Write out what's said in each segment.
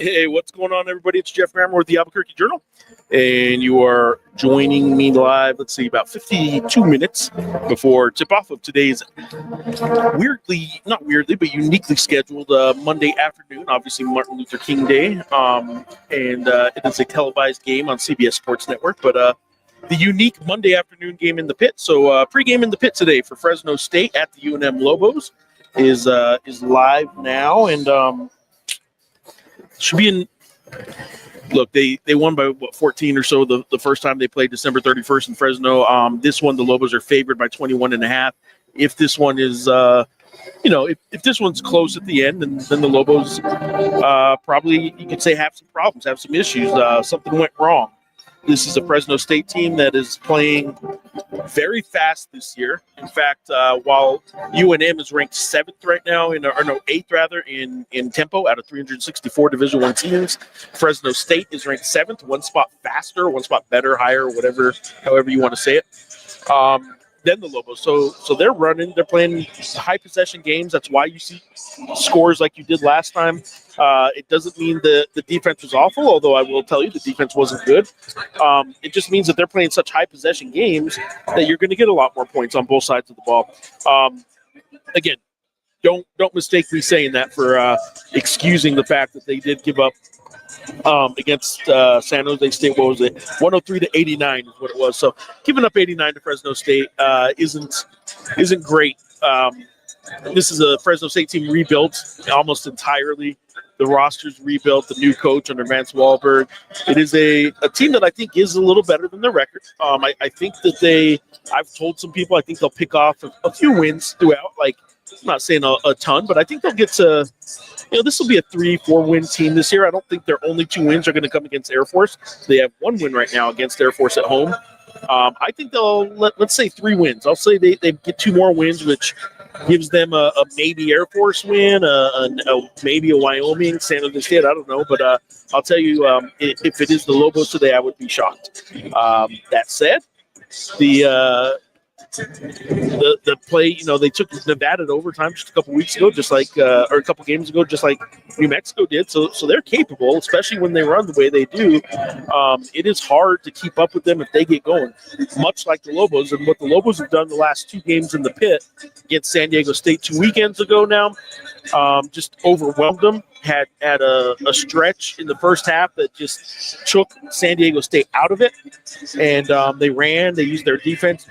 Hey, what's going on, everybody? It's Geoff Grammer with the ABQJournal, and you are joining me live, let's see, about 52 minutes before tip-off of today's not weirdly, but uniquely scheduled Monday afternoon, obviously Martin Luther King Day, and it is a televised game on CBS Sports Network, but the unique Monday afternoon game in the pit. So pregame in the pit today for Fresno State at the UNM Lobos is live now, and should be in. Look, they won by 14 or so the first time they played December 31st in Fresno. This one, the Lobos are favored by 21.5. If this one is, if this one's close at the end, then the Lobos probably, you could say, have some problems, have some issues. Something went wrong. This is a Fresno State team that is playing very fast this year. In fact, while UNM is ranked 7th right now, 8th rather, in tempo out of 364 Division I teams, Fresno State is ranked 7th, one spot faster, one spot better, higher, however you want to say it, than the Lobos. So they're running, they're playing high possession games. That's why you see scores like you did last time. It doesn't mean the defense was awful, although I will tell you the defense wasn't good. It just means that they're playing such high possession games that you're going to get a lot more points on both sides of the ball. Again, don't mistake me saying that for excusing the fact that they did give up against San Jose State. What was it? 103-89 is what it was. So giving up 89 to Fresno State isn't great. This is a Fresno State team rebuilt almost entirely. The roster's rebuilt, the new coach under Vance Wahlberg. It is a team that I think is a little better than their record. I think that I've told some people, I think they'll pick off a few wins throughout. Like, I'm not saying a ton, but I think they'll get to, this will be a 3-4 win team this year. I don't think their only 2 wins are going to come against Air Force. They have 1 win right now against Air Force at home. I think they'll, let's say 3 wins. I'll say they get 2 more wins, which gives them a maybe Air Force win, maybe a Wyoming, San Jose State. I don't know, but I'll tell you, if it is the Lobos today, I would be shocked. That said, the play, they took Nevada to overtime just a couple weeks ago, or a couple games ago, just like New Mexico did. So they're capable, especially when they run the way they do. It is hard to keep up with them if they get going, much like the Lobos. And what the Lobos have done the last 2 games in the pit against San Diego State 2 weekends ago now, just overwhelmed them. Had a stretch in the first half that just took San Diego State out of it, and they used their defense.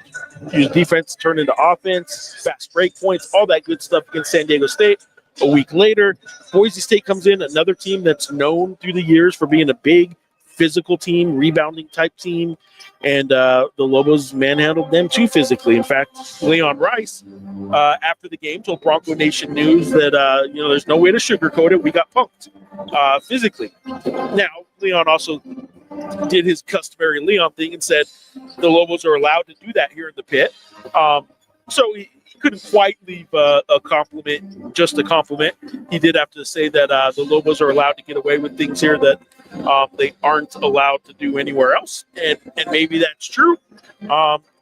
Use defense, turn into offense, fast break points, all that good stuff against San Diego State. A week later, Boise State comes in, another team that's known through the years for being a big physical team, rebounding type team, and the Lobos manhandled them too physically. In fact, Leon Rice, after the game, told Bronco Nation News that, there's no way to sugarcoat it. We got punked physically. Now, Leon also did his customary Leon thing and said the Lobos are allowed to do that here in the pit. So he couldn't quite leave a compliment, just a compliment. He did have to say that the Lobos are allowed to get away with things here that they aren't allowed to do anywhere else. And maybe that's true.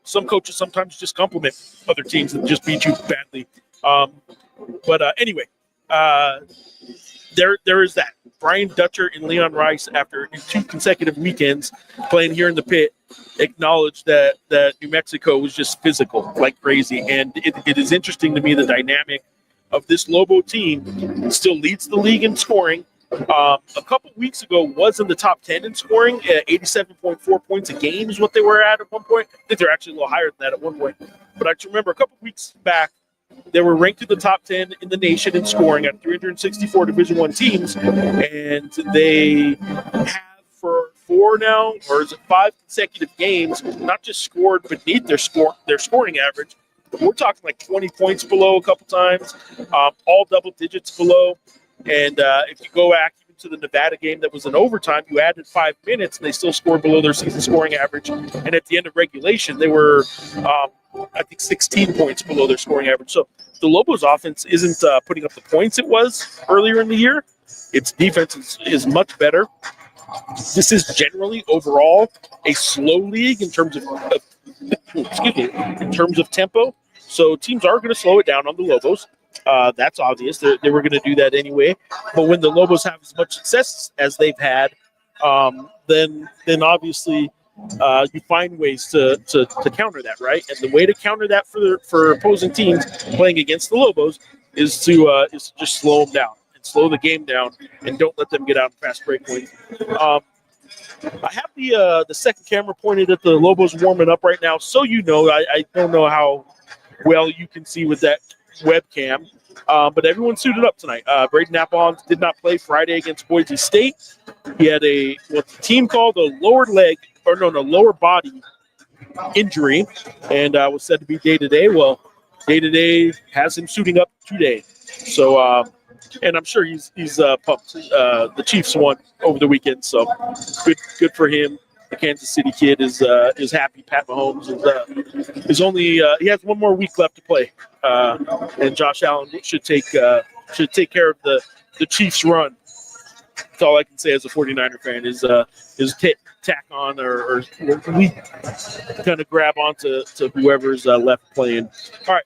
Some coaches sometimes just compliment other teams that just beat you badly. Anyway, there is that. Brian Dutcher and Leon Rice, after 2 consecutive weekends playing here in the pit, acknowledged that New Mexico was just physical like crazy. And it is interesting to me, the dynamic of this Lobo team still leads the league in scoring. A couple weeks ago was in the top 10 in scoring. 87.4 points a game is what they were at one point. I think they're actually a little higher than that at one point. But I remember a couple weeks back, they were ranked in the top 10 in the nation in scoring at 364 Division I teams, and they have for 5 consecutive games not just scored beneath their scoring average, but we're talking like 20 points below a couple times, all double digits below. And if you go back even to the Nevada game that was in overtime, you added 5 minutes, and they still scored below their season scoring average. And at the end of regulation, they were I think 16 points below their scoring average. So the Lobos offense isn't putting up the points it was earlier in the year. Its defense is much better. This is generally overall a slow league in terms of tempo. So teams are going to slow it down on the Lobos. That's obvious. They were going to do that anyway. But when the Lobos have as much success as they've had, then obviously you find ways to counter that, right? And the way to counter that for opposing teams playing against the Lobos is to just slow them down and slow the game down and don't let them get out in fast break points. I have the second camera pointed at the Lobos warming up right now, so you know. I don't know how well you can see with that webcam, but everyone's suited up tonight. Braden Appleton did not play Friday against Boise State. He had what the team called a lower body injury, and was said to be day-to-day. Well, day-to-day has him suiting up today. So, and I'm sure he's pumped. The Chiefs won over the weekend, so good for him. The Kansas City kid is happy. Pat Mahomes is only he has one more week left to play, and Josh Allen should take care of the Chiefs' run. That's all I can say as a 49er fan is tack on or we kind of grab onto whoever's left playing. All right,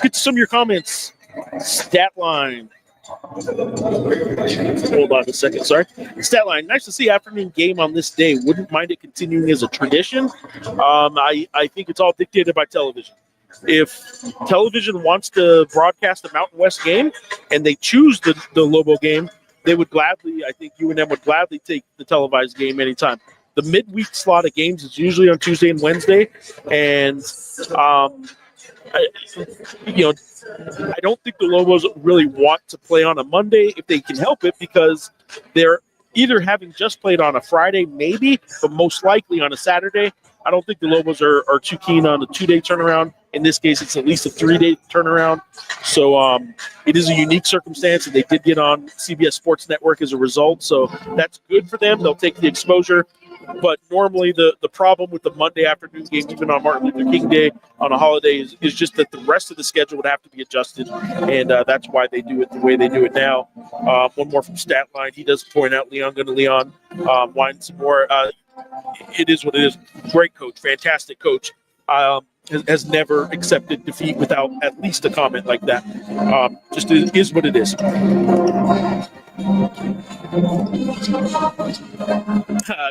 get to some of your comments. Stat line. Hold on a second, sorry. Stat line. Nice to see afternoon game on this day. Wouldn't mind it continuing as a tradition. I think it's all dictated by television. If television wants to broadcast a Mountain West game and they choose the Lobo game, they would gladly, I think UNM would gladly take the televised game anytime. The midweek slot of games is usually on Tuesday and Wednesday, and I don't think the Lobos really want to play on a Monday if they can help it, because they're either having just played on a Friday, maybe, but most likely on a Saturday. I don't think the Lobos are too keen on a 2-day turnaround. In this case, it's at least a 3-day turnaround. So it is a unique circumstance, and they did get on CBS Sports Network as a result. So that's good for them. They'll take the exposure. But normally the problem with the Monday afternoon game, even on Martin Luther King Day on a holiday, is just that the rest of the schedule would have to be adjusted, and that's why they do it the way they do it now. One more from Statline. He does point out Leon whine some more. It is what it is. Great coach, fantastic coach. Has never accepted defeat without at least a comment like that. Just is what it is.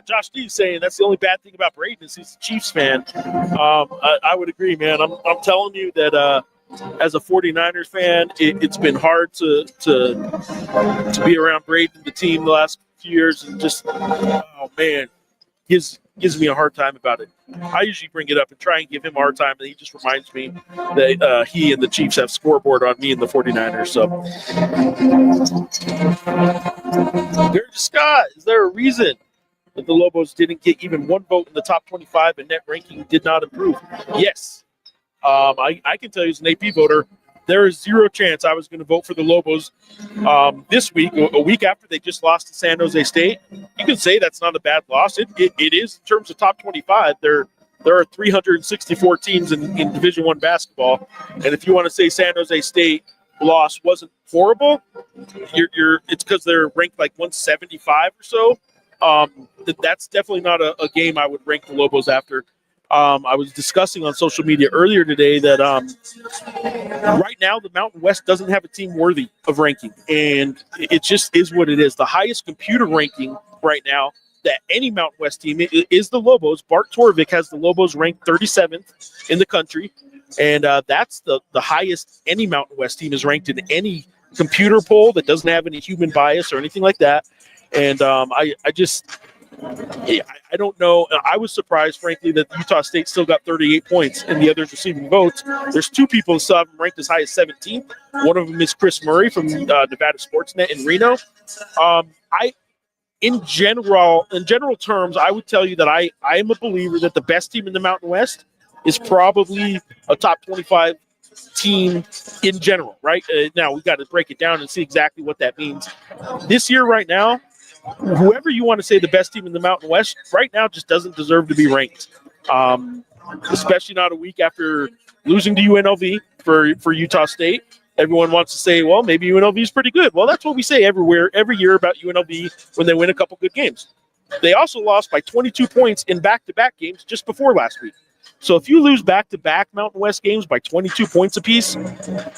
Josh D saying that's the only bad thing about Braden is he's a Chiefs fan. I would agree, man. I'm telling you that as a 49ers fan, it's been hard to be around Braden, the team, the last few years, and just, oh man, gives me a hard time about it. I usually bring it up and try and give him a hard time, and he just reminds me that he and the Chiefs have scoreboard on me and the 49ers. So, Gary Scott, is there a reason that the Lobos didn't get even one vote in the top 25 and net ranking did not improve? Yes. I can tell you as an AP voter, there is zero chance I was going to vote for the Lobos this week, a week after they just lost to San Jose State. You can say that's not a bad loss. It is in terms of top 25. There are 364 teams in Division I basketball, and if you want to say San Jose State loss wasn't horrible, it's because they're ranked like 175 or so. That's definitely not a game I would rank the Lobos after. I was discussing on social media earlier today that right now the Mountain West doesn't have a team worthy of ranking, and it just is what it is. The highest computer ranking right now that any Mountain West team is the Lobos. Bart Torvik has the Lobos ranked 37th in the country, and that's the highest any Mountain West team is ranked in any computer poll that doesn't have any human bias or anything like that. And I don't know. I was surprised, frankly, that Utah State still got 38 points and the others receiving votes. There's two people who still have them ranked as high as 17th. One of them is Chris Murray from Nevada Sportsnet in Reno. In general terms, I would tell you that I am a believer that the best team in the Mountain West is probably a top 25 team in general, right? Now, we've got to break it down and see exactly what that means. This year, right now, whoever you want to say the best team in the Mountain West right now just doesn't deserve to be ranked, especially not a week after losing to UNLV for Utah State. Everyone wants to say, well, maybe UNLV is pretty good. Well, that's what we say every year about UNLV when they win a couple good games. They also lost by 22 points in back-to-back games just before last week. So if you lose back-to-back Mountain West games by 22 points apiece,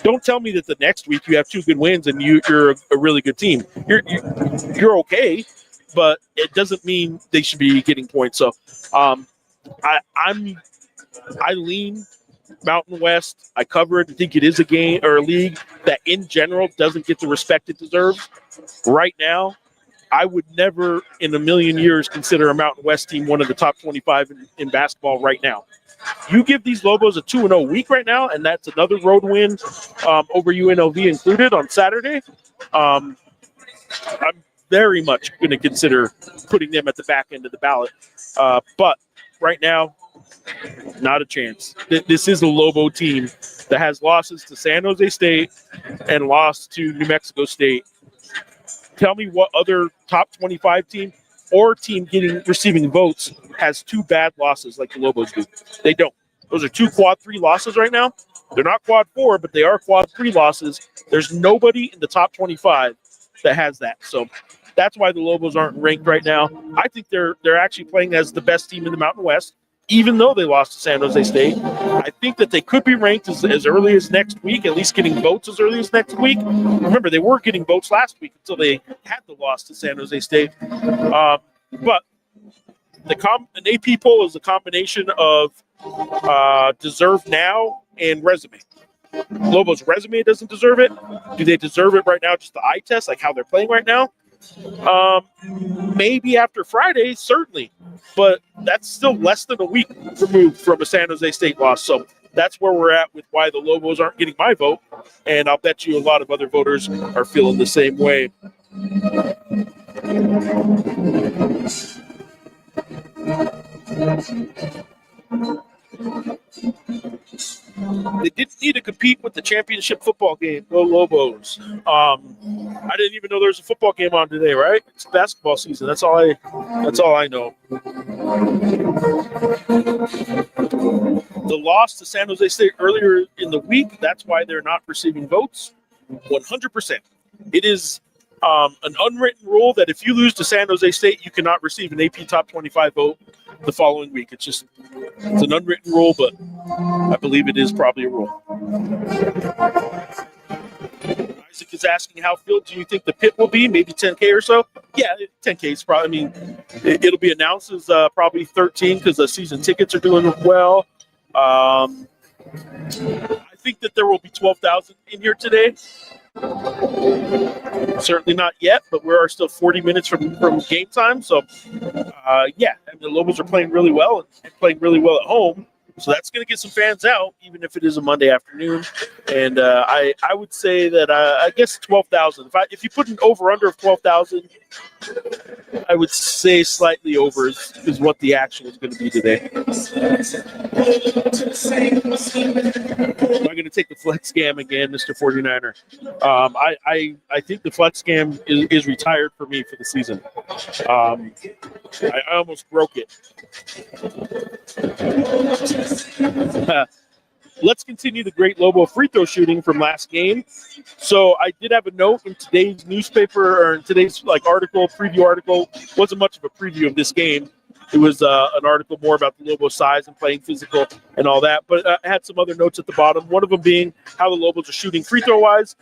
don't tell me that the next week you have 2 good wins and you're a really good team. You're okay, but it doesn't mean they should be getting points. So I lean Mountain West. I cover it. I think it is a game or a league that in general doesn't get the respect it deserves. Right now, I would never in a million years consider a Mountain West team one of the top 25 in basketball right now. You give these Lobos a 2-0 week right now, and that's another road win over UNLV included on Saturday. I'm very much going to consider putting them at the back end of the ballot. But right now, not a chance. This is a Lobo team that has losses to San Jose State and lost to New Mexico State. Tell me what other top 25 team or team receiving votes has 2 bad losses like the Lobos do. They don't. Those are 2 quad 3 losses right now. They're not quad 4, but they are quad 3 losses. There's nobody in the top 25 that has that. So that's why the Lobos aren't ranked right now. I think they're actually playing as the best team in the Mountain West, even though they lost to San Jose State. I think that they could be ranked as early as next week, at least getting votes as early as next week. Remember, they were getting votes last week until they had the loss to San Jose State. But an AP poll is a combination of deserve now and resume. Lobo's resume doesn't deserve it. Do they deserve it right now? Just the eye test, like how they're playing right now? Maybe after Friday, certainly, but that's still less than a week removed from a San Jose State loss. So that's where we're at with why the Lobos aren't getting my vote, and I'll bet you a lot of other voters are feeling the same way. They didn't need to compete with the championship football game. Go Lobos. I didn't even know there was a football game on today, right? It's basketball season. That's all I know. The loss to San Jose State earlier in the week, that's why they're not receiving votes. 100%. It is an unwritten rule that if you lose to San Jose State, you cannot receive an AP Top 25 vote the following week. It's an unwritten rule, but I believe it is probably a rule. Isaac is asking how filled do you think the pit will be? Maybe 10K or so? Yeah, 10K is probably, it'll be announced as probably 13 because the season tickets are doing well. I think that there will be 12,000 in here today. Certainly not yet, but we are still 40 minutes from game time. So, the Lobos are playing really well and playing really well at home. So that's going to get some fans out, even if it is a Monday afternoon. And I would say that I guess 12,000. If you put an over-under of 12,000, I would say slightly over is what the action is going to be today. Am I going to take the flex scam again, Mr. 49er? I think the flex scam is retired for me for the season. I almost broke it. Let's continue the great Lobo free throw shooting from last game. So I did have a note in today's newspaper or in today's preview article. Wasn't much of a preview of this game. It was an article more about the Lobo size and playing physical and all that. But I had some other notes at the bottom. One of them being how the Lobos are shooting free throw wise.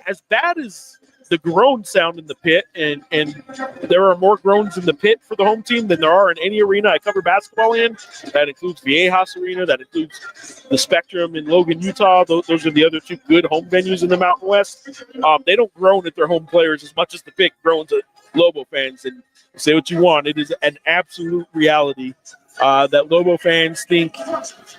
As bad as the groans sound in the pit, and there are more groans in the pit for the home team than there are in any arena I cover basketball in. That includes Viejas Arena. That includes the Spectrum in Logan, Utah. Those are the other 2 good home venues in the Mountain West. They don't groan at their home players as much as the pit groans at Lobo fans. And say what you want, it is an absolute reality that Lobo fans think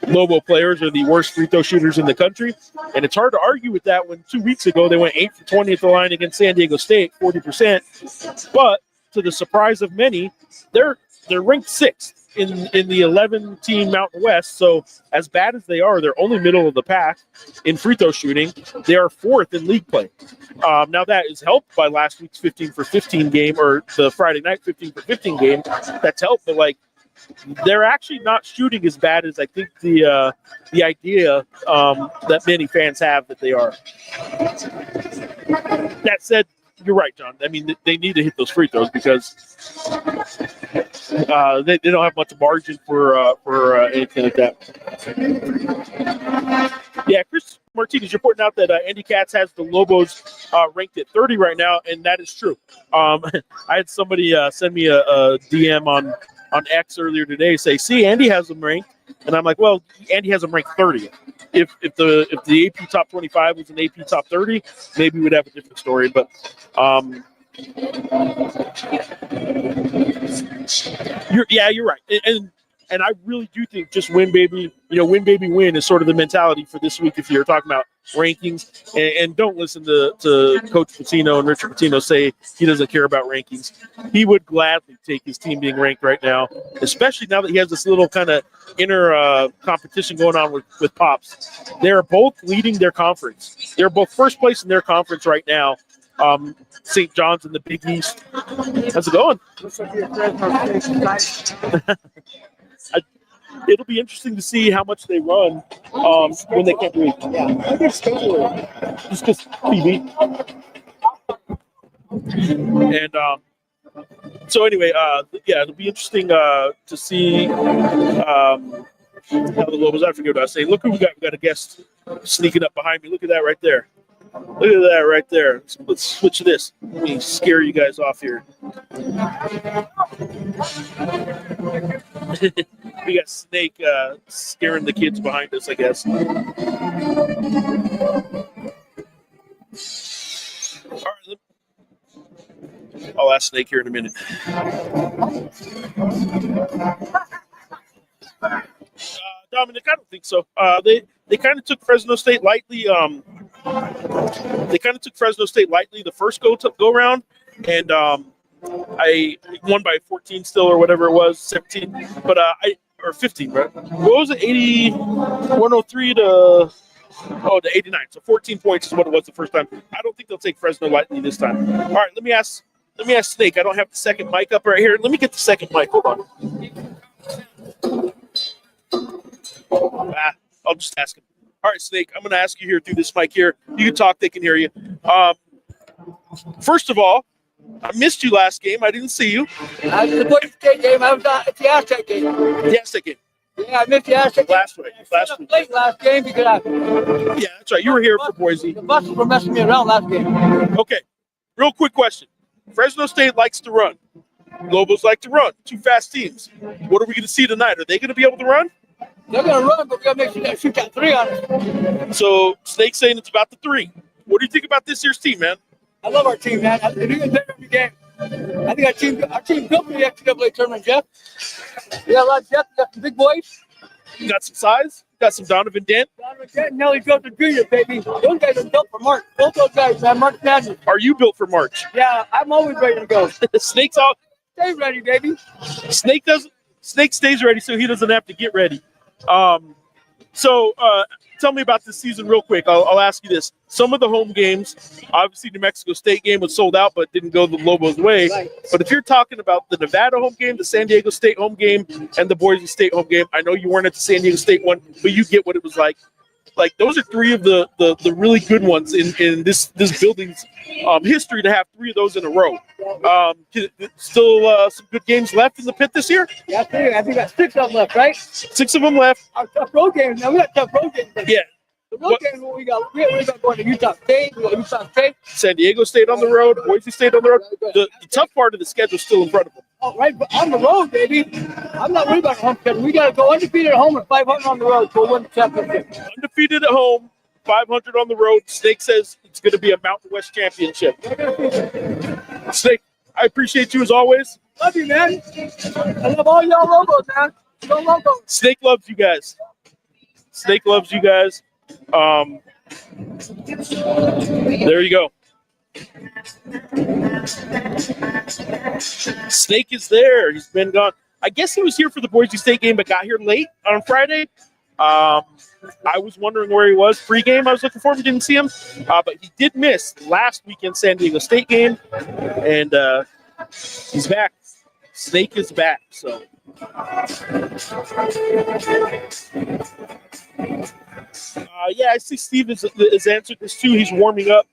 Lobo players are the worst free throw shooters in the country. And it's hard to argue with that when 2 weeks ago they went 8 for 20 at the line against San Diego State, 40%. But to the surprise of many, they're ranked 6th in the 11-team Mountain West. So as bad as they are, they're only middle of the pack in free throw shooting. They are 4th in league play. Now that is helped by last week's 15 for 15 game, or the Friday night 15 for 15 game. That's helped, but they're actually not shooting as bad as I think the idea that many fans have that they are. That said, you're right, John. I mean, they need to hit those free throws because they don't have much margin for anything like that. Yeah, Chris Martinez, you're pointing out that Andy Katz has the Lobos ranked at 30 right now, and that is true. I had somebody send me a DM on X earlier today say, see, Andy has them ranked. And I'm like, well, Andy has them ranked 30. If the AP top 25 was an AP top 30, maybe we'd have a different story. But you're right. And I really do think just win, baby. Win, baby, win is sort of the mentality for this week if you're talking about rankings. And don't listen to Coach Patino and Richard Patino say he doesn't care about rankings. He would gladly take his team being ranked right now, especially now that he has this little kind of inner competition going on with Pops. They're both leading their conference. They're both first place in their conference right now. St. John's in the Big East. How's it going? It'll be interesting to see how much they run when they can't breathe. Yeah, just because TV. And so anyway, it'll be interesting to see how the Lobos. I forget what I was saying. Look who we got. We got a guest sneaking up behind me. Look at that right there. Look at that right there. Let's switch this. Let me scare you guys off here. We got Snake scaring the kids behind us, I guess. All right, I'll ask Snake here in a minute. Dominic, I don't think so. They kind of took Fresno State lightly. The first go round, and I won by 14 still, or whatever it was, 17. But or 15, right? What was it? 103 to 89. So 14 points is what it was the first time. I don't think they'll take Fresno lightly this time. All right, let me ask Snake. I don't have the second mic up right here. Let me get the second mic. Hold on. I'll just ask him. All right, Snake, I'm going to ask you here through this mic here. You can talk, they can hear you. First of all, I missed you last game. I didn't see you. The Boise State game. I was at the Aztec game. The Aztec game. Yeah, I missed the Aztec game. Last week. Late last game because yeah, that's right. You were here for Boise. The buses were messing me around last game. Okay. Real quick question. Fresno State likes to run. Lobos like to run. Two fast teams. What are we going to see tonight? Are they going to be able to run? They're going to run, but we got to make sure they shoot that three on us. So, Snake's saying it's about the three. What do you think about this year's team, man? I love our team, man. They're doing better every game. I think our team built for the NCAA tournament, Jeff. We got a lot of depth. We got some big boys. You got some size. You got some Donovan Dent. Donovan Dent and Nelly Joseph Jr., baby. Those guys are built for March. Both those guys, man. March Madness. Are you built for March? Yeah, I'm always ready to go. Snake's all. Stay ready, baby. Snake stays ready, so he doesn't have to get ready. So tell me about this season real quick. I'll ask you this. Some of the home games, obviously New Mexico State game was sold out but didn't go the Lobos' way. Right. But if you're talking about the Nevada home game, the San Diego State home game, and the Boise State home game, I know you weren't at the San Diego State one, but you get what it was like. Like, those are three of the really good ones in this building's history to have three of those in a row. Still some good games left in the pit this year? Yeah, I think we got 6 of them left, right? 6 of them left. Our tough road games. Now, we got tough road games. Yeah. The road games, we got going to Utah State. We got Utah State. San Diego State on the road. Boise State on the road. The tough part of the schedule is still in front of them. Oh, right, but on the road, baby. I'm not worried about the home schedule. We got to go undefeated at home and 500 on the road to win the championship. Undefeated at home, 500 on the road. Snake says it's going to be a Mountain West championship. Snake, I appreciate you as always. Love you, man. I love all y'all Lobos, man. Go Lobos. Snake loves you guys. Snake loves you guys. There you go. Snake is there. He's been gone. I guess he was here for the Boise State game, but got here late on Friday. I was wondering where he was. Pregame, I was looking for him. Didn't see him. But he did miss last weekend San Diego State game. And he's back. Snake is back. So. Yeah, I see Steve has answered this too. He's warming up.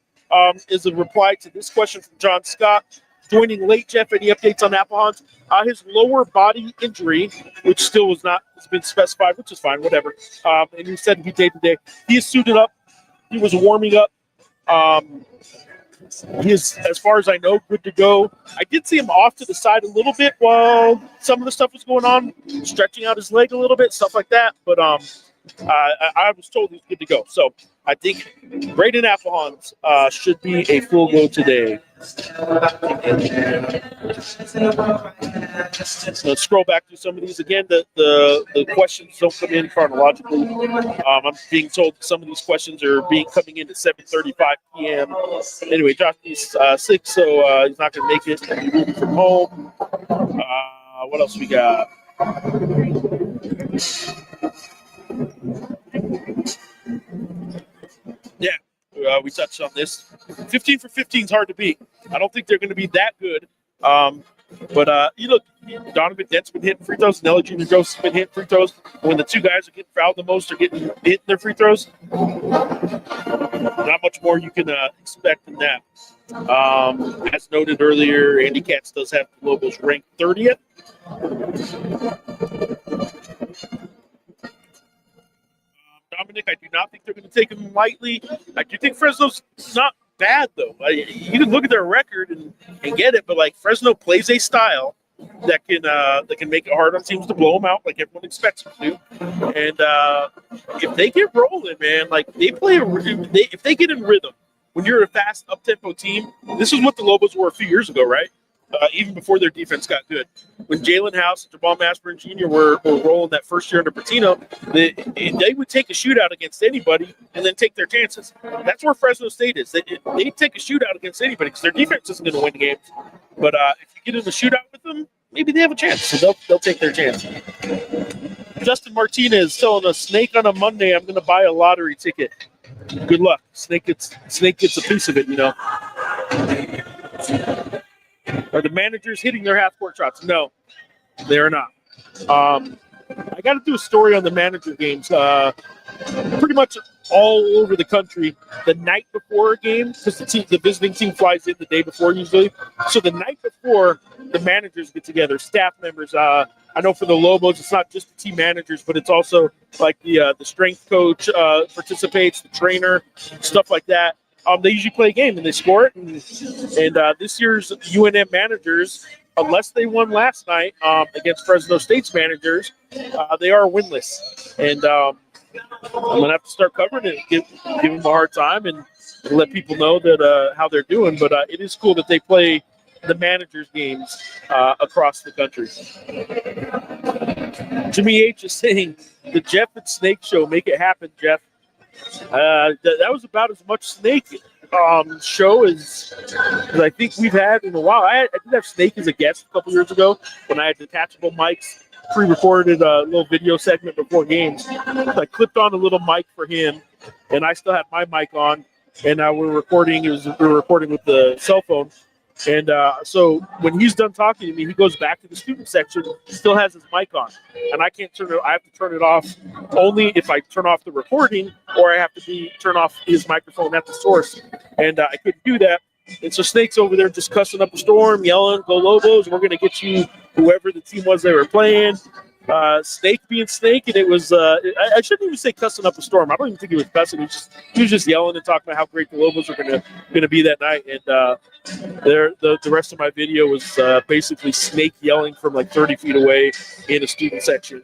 is a reply to this question from John Scott. Joining late, Jeff. Any updates on Appelhans? His lower body injury, which still has been specified, which is fine, whatever. And he said he'd be day to day. He is suited up. He was warming up. He is, as far as I know, good to go. I did see him off to the side a little bit while some of the stuff was going on, stretching out his leg a little bit, stuff like that. But I was told he's good to go. So I think Braden Appelhans should be a full go today. Let's scroll back through some of these again. The questions don't come in chronologically. I'm being told some of these questions are coming in at 7:35 p.m. Anyway, Josh is sick, so he's not going to make it. He's moving from home. What else we got? Yeah, we touched on this. 15 for 15 is hard to beat. I don't think they're going to be that good. But you look, Donovan Dent's been hitting free throws. Nelly Jr. Joseph's been hitting free throws. When the two guys are getting fouled the most are hitting their free throws. Not much more you can expect than that. As noted earlier, Andy Katz does have the Lobos ranked 30th. Dominic, I do not think they're going to take him lightly. I do think Fresno's not bad, though. You can look at their record and get it, but like Fresno plays a style that can make it hard on teams to blow them out, like everyone expects them to. And if they get rolling, man, like if they get in rhythm, when you're a fast up-tempo team, this is what the Lobos were a few years ago, right? Even before their defense got good. When Jalen House and Jamal Mashburn Jr. were rolling that first year under Patino, they would take a shootout against anybody and then take their chances. That's where Fresno State is. They take a shootout against anybody because their defense isn't going to win games. But if you get in a shootout with them, maybe they have a chance. So they'll take their chance. Justin Martinez telling us, Snake on a Monday, I'm going to buy a lottery ticket. Good luck. Snake gets a piece of it, you know. Are the managers hitting their half-court shots? No, they are not. I got to do a story on the manager games. Pretty much all over the country, the night before a game, because the visiting team flies in the day before usually. So the night before, the managers get together, staff members. I know for the Lobos, it's not just the team managers, but it's also like the strength coach participates, the trainer, stuff like that. They usually play a game and they score it. And this year's UNM managers, unless they won last night against Fresno State's managers, they are winless. And I'm going to have to start covering it, give them a hard time and let people know that how they're doing. But it is cool that they play the managers' games across the country. Jimmy H. is saying, the Jeff and Snake show, make it happen, Jeff. That was about as much Snake show as I think we've had in a while. I did have Snake as a guest a couple years ago when I had detachable mics, pre-recorded a little video segment before games. I clipped on a little mic for him, and I still had my mic on, and we were recording with the cell phone. And so when he's done talking to me, he goes back to the student section, still has his mic on. And I can't turn it. I have to turn it off only if I turn off the recording, or I have to turn off his microphone at the source. And I couldn't do that. And so Snake's over there just cussing up a storm, yelling, "Go Lobos, we're going to get you," whoever the team was they were playing. Snake being Snake, and it was I shouldn't even say cussing up a storm. I don't even think he was cussing. He was just yelling and talking about how great the Lobos were going to be that night. And the rest of my video was basically Snake yelling from like 30 feet away in a student section.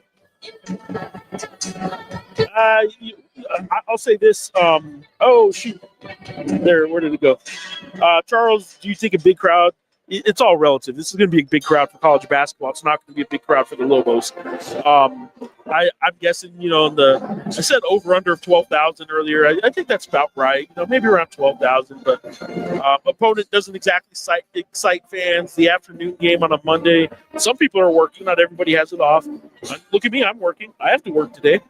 I'll say this. Oh shoot! Where did it go? Charles, do you think a big crowd? It's all relative. This is going to be a big crowd for college basketball. It's not going to be a big crowd for the Lobos. I'm guessing, I said over-under of 12,000 earlier. I think that's about right. Maybe around 12,000. But opponent doesn't exactly excite fans. The afternoon game on a Monday. Some people are working. Not everybody has it off. Look at me. I'm working. I have to work today.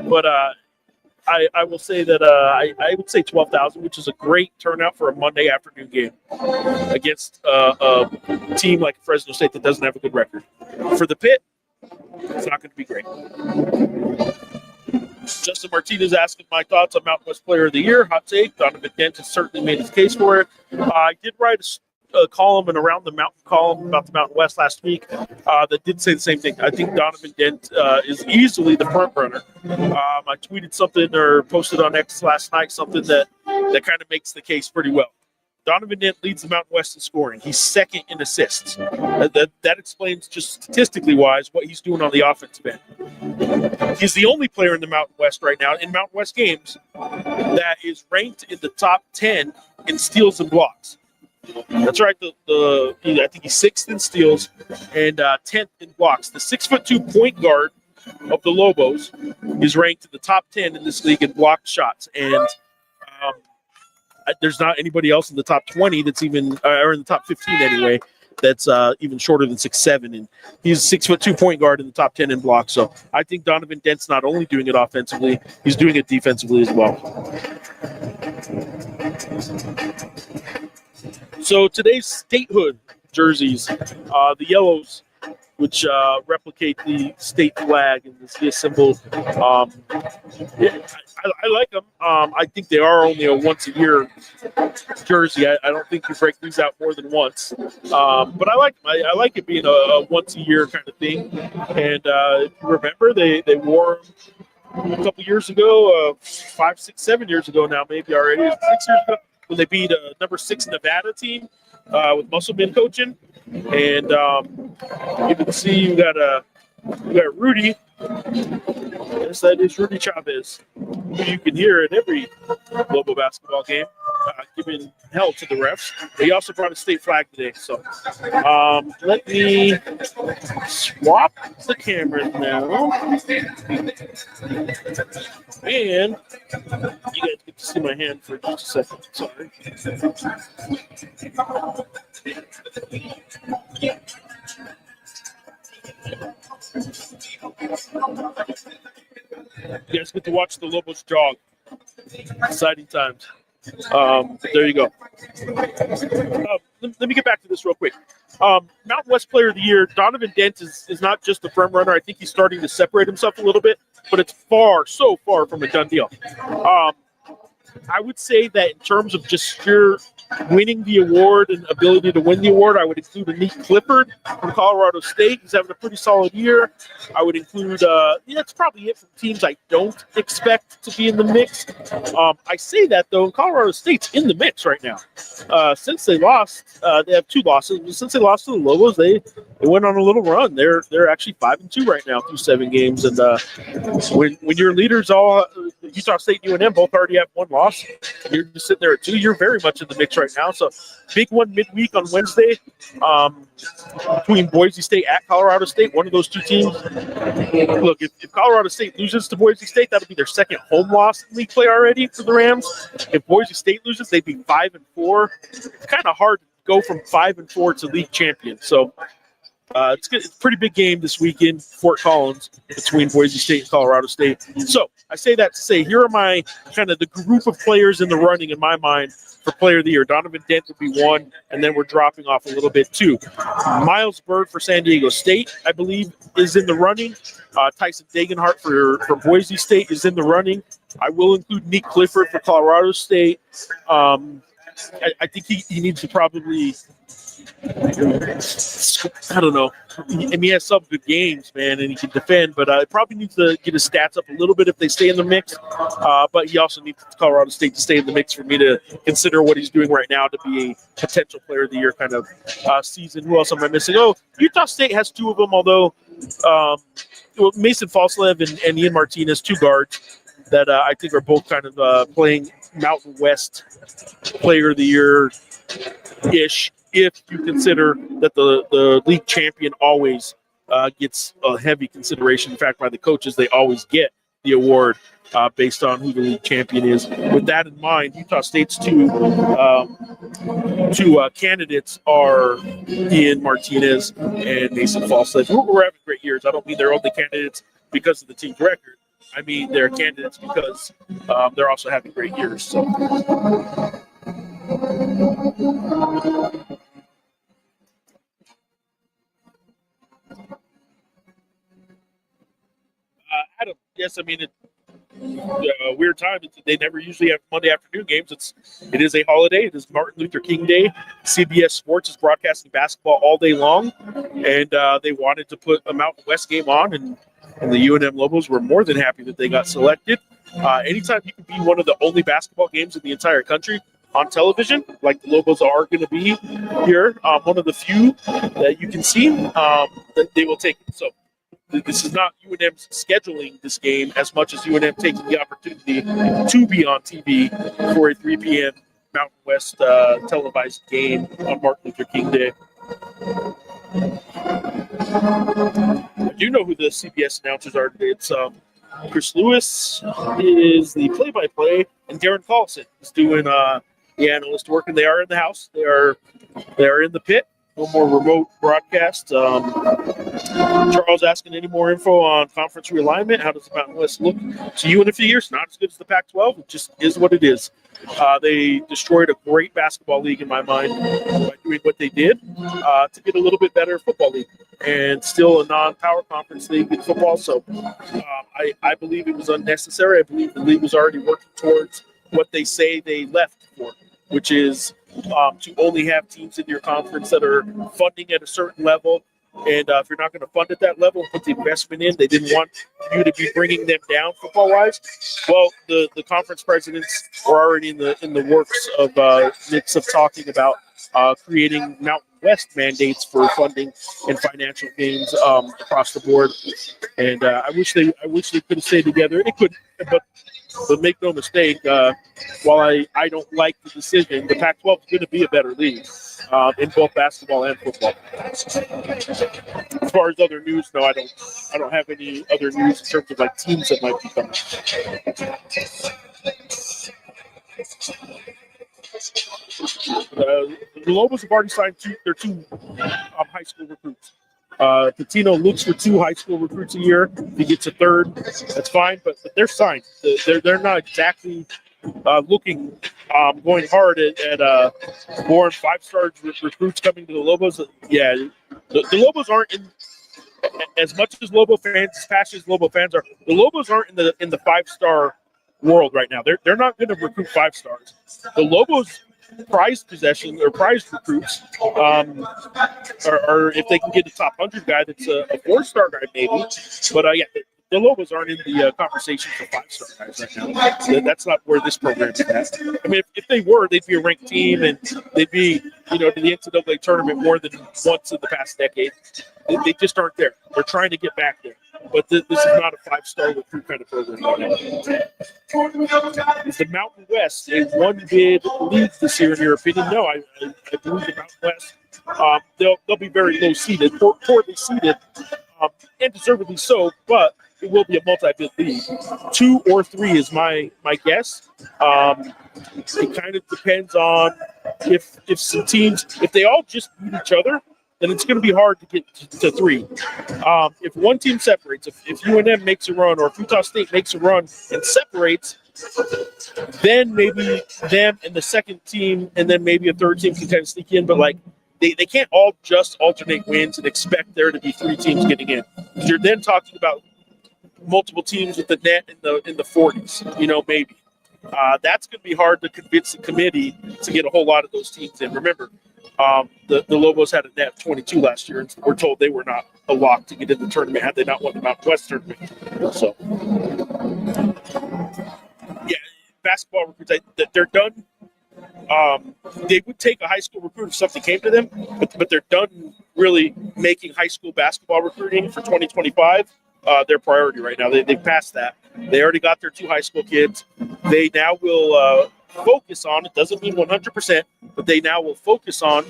But I will say that I would say 12,000, which is a great turnout for a Monday afternoon game against a team like Fresno State that doesn't have a good record. For the Pit, it's not going to be great. Justin Martinez asking my thoughts on Mountain West Player of the Year. Hot take. Donovan Dent has certainly made his case for it. I did write a column and around the mountain column about the Mountain West last week that did say the same thing. I think Donovan Dent is easily the front runner. I tweeted something or posted on X last night something that kind of makes the case pretty well. Donovan Dent leads the Mountain West in scoring. He's second in assists. That explains just statistically wise what he's doing on the offensive end. He's the only player in the Mountain West right now in Mountain West games that is ranked in the top 10 in steals and blocks. That's right. I think he's 6th in steals and 10th in blocks. The 6'2" point guard of the Lobos is ranked in the top 10 in this league in blocked shots, and there's not anybody else in the top 20 that's even, or in the top 15 anyway, that's even shorter than 6'7", and he's a 6'2" point guard in the top 10 in blocks. So I think Donovan Dent's not only doing it offensively, he's doing it defensively as well. So today's statehood jerseys, the yellows, which replicate the state flag and the symbol. I like them. I think they are only a once-a-year jersey. I don't think you break these out more than once. But I like them. I like it being a once-a-year kind of thing. And if you remember, they wore them a couple years ago, 5, 6, 7 years ago now, maybe already. 6 years ago, when they beat a number 6 Nevada team with Musselman coaching. And you can see we got Rudy. Yes, that is Rudy Chavez, who you can hear at every Lobo basketball game, giving hell to the refs. He also brought a state flag today. So let me swap the cameras now. And you guys get to see my hand for just a second. Sorry. You guys get to watch the Lobos jog. Exciting times. There you go. Let me get back to this real quick. Mountain West Player of the Year, Donovan Dent is not just a front runner. I think he's starting to separate himself a little bit, but it's so far from a done deal. I would say that in terms of just sheer winning the award and ability to win the award, I would include Anik Clifford from Colorado State. He's having a pretty solid year. I would include, that's probably it from teams I don't expect to be in the mix. I say that, though, Colorado State's in the mix right now. Since they lost, they have 2 losses. Since they lost to the Lobos, they went on a little run. They're actually 5-2 right now through 7 games. And when your leaders all, Utah State and UNM both already have 1 loss, you're just sitting there at 2. You're very much in the mix right now. So big one midweek on Wednesday between Boise State at Colorado State. One of those 2 teams. Look, if Colorado State loses to Boise State, that'll be their second home loss in league play already for the Rams. If Boise State loses, they'd be 5-4. It's kind of hard to go from 5-4 to league champion. So it's a pretty big game this weekend, Fort Collins, between Boise State and Colorado State. So I say that to say, here are my kind of the group of players in the running in my mind for Player of the Year. Donovan Dent would be 1, and then we're dropping off a little bit 2. Miles Bird for San Diego State, I believe, is in the running. Tyson Dagenhart for Boise State is in the running. I will include Nick Clifford for Colorado State. I think he needs to probably, I don't know. He has some good games, man, and he can defend, but probably needs to get his stats up a little bit if they stay in the mix. But he also needs Colorado State to stay in the mix for me to consider what he's doing right now to be a potential Player of the Year kind of season. Who else am I missing? Oh, Utah State has 2 of them, although Mason Falslev and Ian Martinez, 2 guards that I think are both kind of playing Mountain West Player of the Year-ish, if you consider that the league champion always gets a heavy consideration. In fact, by the coaches, they always get the award based on who the league champion is. With that in mind, Utah State's two candidates are Ian Martinez and Mason Falsledge, who are having great years. I don't mean they're only candidates because of the team's record. I mean they're candidates because they're also having great years. So. Adam, yes, I mean weird time. They never usually have Monday afternoon games. It is a holiday. It is Martin Luther King Day. CBS Sports is broadcasting basketball all day long, and they wanted to put a Mountain West game on, and the UNM Lobos were more than happy that they got selected. Anytime you can be one of the only basketball games in the entire country on television, like the Lobos are going to be here, one of the few that you can see, that they will take it. So this is not UNM scheduling this game as much as UNM taking the opportunity to be on TV for a 3 p.m. Mountain West televised game on Martin Luther King Day. I do know who the CBS announcers are today. It's Chris Lewis is the play-by-play, and Darren Carlson is doing the analyst work, and they are in the house. They are in the pit. No more remote broadcast. Charles asking any more info on conference realignment. How does the Mountain West look to you in a few years? Not as good as the Pac-12. It just is what it is. They destroyed a great basketball league in my mind by doing what they did to get a little bit better football league, and still a non-power conference league in football. So I believe it was unnecessary. I believe the league was already working towards what they say they left for, which is to only have teams in your conference that are funding at a certain level. And if you're not going to fund at that level and put the investment in, they didn't want you to be bringing them down football-wise. Well, the conference presidents are already in the works of midst of talking about creating Mountain West mandates for funding and financial gains across the board. And I wish they could have stayed together. It could, but make no mistake, while I don't like the decision, the Pac-12 is going to be a better league in both basketball and football. As far as other news, no, I don't have any other news in terms of like teams that might be coming. The Lobos have already signed their two high school recruits. Patino looks for 2 high school recruits a year. If he gets a third, that's fine, but they're signed. They're not exactly looking going hard at 4 and 5-star recruits coming to the Lobos. Yeah, the Lobos aren't in as much as Lobo fans, as passionate as Lobo fans are. The Lobos aren't in the 5-star world right now. They're not going to recruit 5 stars. The Lobos' prized possession or prized recruits are if they can get a top 100 guy that's a 4-star guy maybe. But yeah, the Lobos aren't in the conversation for 5-star guys right now. That's not where this program is at. I mean, if they were, they'd be a ranked team and they'd be, to the NCAA tournament more than once in the past decade. They just aren't there. They're trying to get back there. But this is not a 5-star recruit kind of program right now. Is the Mountain West a one-bid league this year, in your opinion? No, I believe the Mountain West, they'll be very low seeded, poorly seeded, and deservedly so, but it will be a multi-bid league. 2 or 3 is my guess. It kind of depends on if some teams, if they all just beat each other, then it's going to be hard to get to 3. If one team separates, if UNM makes a run or if Utah State makes a run and separates, then maybe them and the second team and then maybe a third team can kind of sneak in. But like they can't all just alternate wins and expect there to be 3 teams getting in. You're then talking about multiple teams with the net in the 40s, maybe. That's going to be hard to convince the committee to get a whole lot of those teams in. Remember, the Lobos had a net of 22 last year, and we're told they were not a lock to get in the tournament had they not won the Mountain West tournament. So, yeah, basketball recruits, they're done. They would take a high school recruit if something came to them, but they're done really making high school basketball recruiting for 2025 their priority right now. They've passed that. They already got their 2 high school kids. They now will focus on, it doesn't mean 100%, but they now will focus on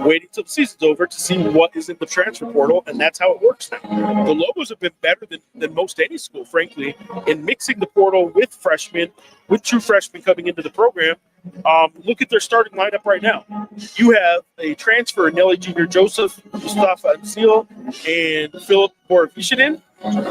waiting till the season's over to see what is in the transfer portal, and that's how it works now. The Lobos have been better than most any school, frankly, in mixing the portal with freshmen, with true freshmen coming into the program. Look at their starting lineup right now. You have a transfer, Nelly Jr. Joseph, Mustafa Ansil, and Philip Borovishinin.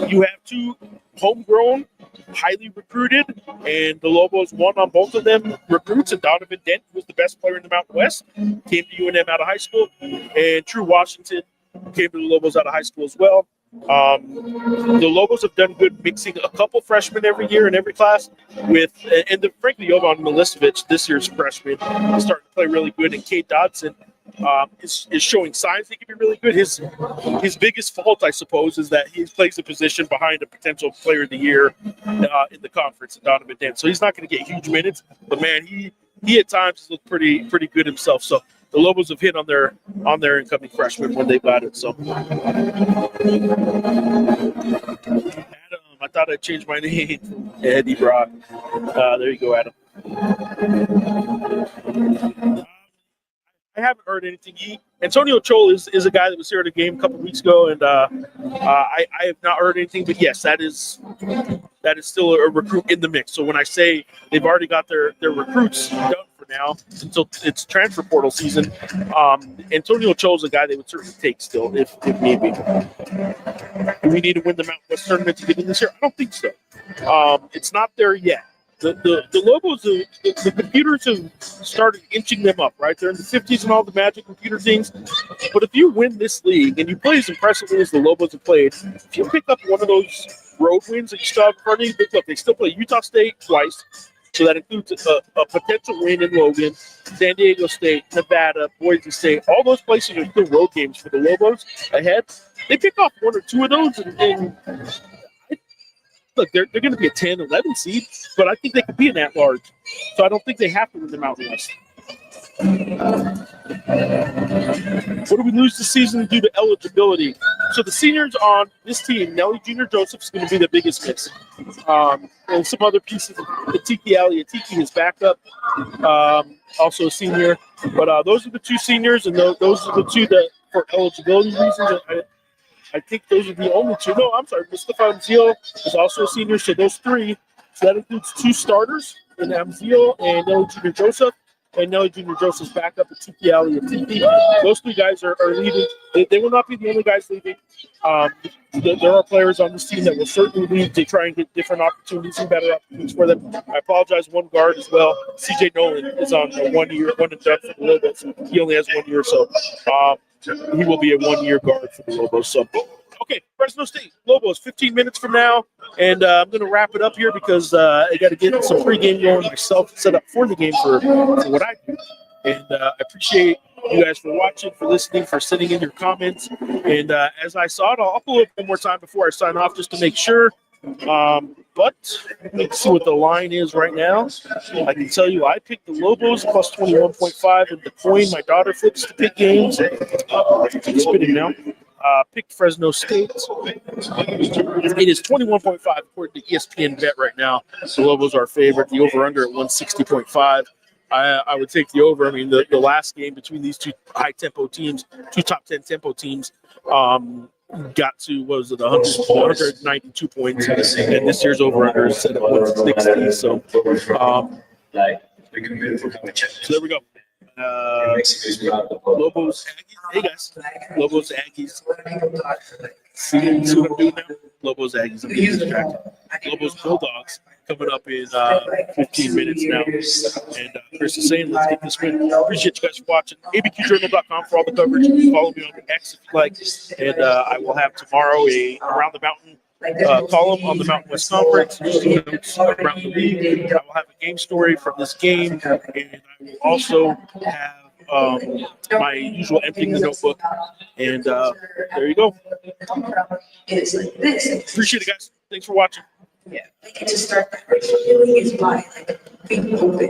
You have 2 homegrown, highly recruited, and the Lobos won on both of them recruits. And Donovan Dent, who was the best player in the Mountain West, came to UNM out of high school. And True Washington came to the Lobos out of high school as well. The Lobos have done good mixing a couple freshmen every year in every class with, frankly, Jovan Milicevic, this year's freshman, is starting to play really good, and Kate Dodson is showing signs he can be really good. His biggest fault, I suppose, is that he plays a position behind a potential player of the year in the conference, Donovan Dent. So he's not going to get huge minutes, but man, he at times has looked pretty good himself. So the Lobos have hit on their incoming freshmen when they got it. So Adam, I thought I'd change my name. Eddie Brock. There you go, Adam. I haven't heard anything. Antonio Chol is a guy that was here at a game a couple weeks ago, and I have not heard anything. But yes, that is still a recruit in the mix. So when I say they've already got their recruits done for now until it's transfer portal season, Antonio Chol is a guy they would certainly take still if need be. Do we need to win the Mountain West tournament to get in this year? I don't think so. It's not there yet. The Lobos, the computers have started inching them up, right? They're in the 50s and all the magic computer things. But if you win this league and you play as impressively as the Lobos have played, if you pick up one of those road wins that you still have in front of you, look, they still play Utah State twice. So that includes a potential win in Logan, San Diego State, Nevada, Boise State. All those places are still road games for the Lobos ahead. They pick off one or two of those and look, they're going to be a 10, 11 seed, but I think they could be an at-large. So I don't think they have to win the Mountain West. What do we lose this season due to eligibility? So the seniors on this team, Nelly Jr. Joseph is going to be the biggest miss. And some other pieces, Atiki Aliatiki is backup, also a senior. But those are the two seniors, and those are the two that, for eligibility reasons, I think those are the only two. No, I'm sorry. Mustafa Amzil is also a senior, so those three. So that includes two starters in Amzil and Nelly Jr. Joseph, and Nelly Jr. Joseph's backup at Tiki Ali and Tiki. Those three guys are leaving. They will not be the only guys leaving. There are players on this team that will certainly leave to try and get different opportunities and better opportunities for them. I apologize, one guard as well. CJ Nolan is on a 1 year, one and done for the Lobos. He only has 1 year, so he will be a 1 year guard for the Lobos. So, okay, Fresno State Lobos, 15 minutes from now, and I'm going to wrap it up here because I got to get some pregame going myself, set up for the game for what I do. And I appreciate you guys for watching, for listening, for sending in your comments. And as I saw it, I'll pull it one more time before I sign off just to make sure. But let's see what the line is right now. I can tell you I picked the Lobos plus 21.5 and the coin. My daughter flips to pick games. Keep spinning now. Picked Fresno State. It is 21.5 according to ESPN Bet right now. The Lobos are favorite. The over-under at 160.5. I would take the over. I mean, the last game between these two high-tempo teams, two top 10 tempo teams, got to, what was it, 192 points. And this year's over-under is set at 160. So there we go. Lobos Aggies. Hey guys, Lobos Aggies. See what I'm doing now? Lobos Aggies. I'm getting distracted. Lobos Bulldogs coming up in 15 minutes now. And Chris is saying, let's get this win. Appreciate you guys for watching. ABQJournal.com for all the coverage. Follow me on X if you like. And I will have tomorrow a Around the Mountain column on the Mountain West Conference, notes around the league. I will have a game story from this game, and I will also have my usual emptying the notebook. And there you go. Appreciate it, guys. Thanks for watching. Yeah, I get to start my really is my like big open.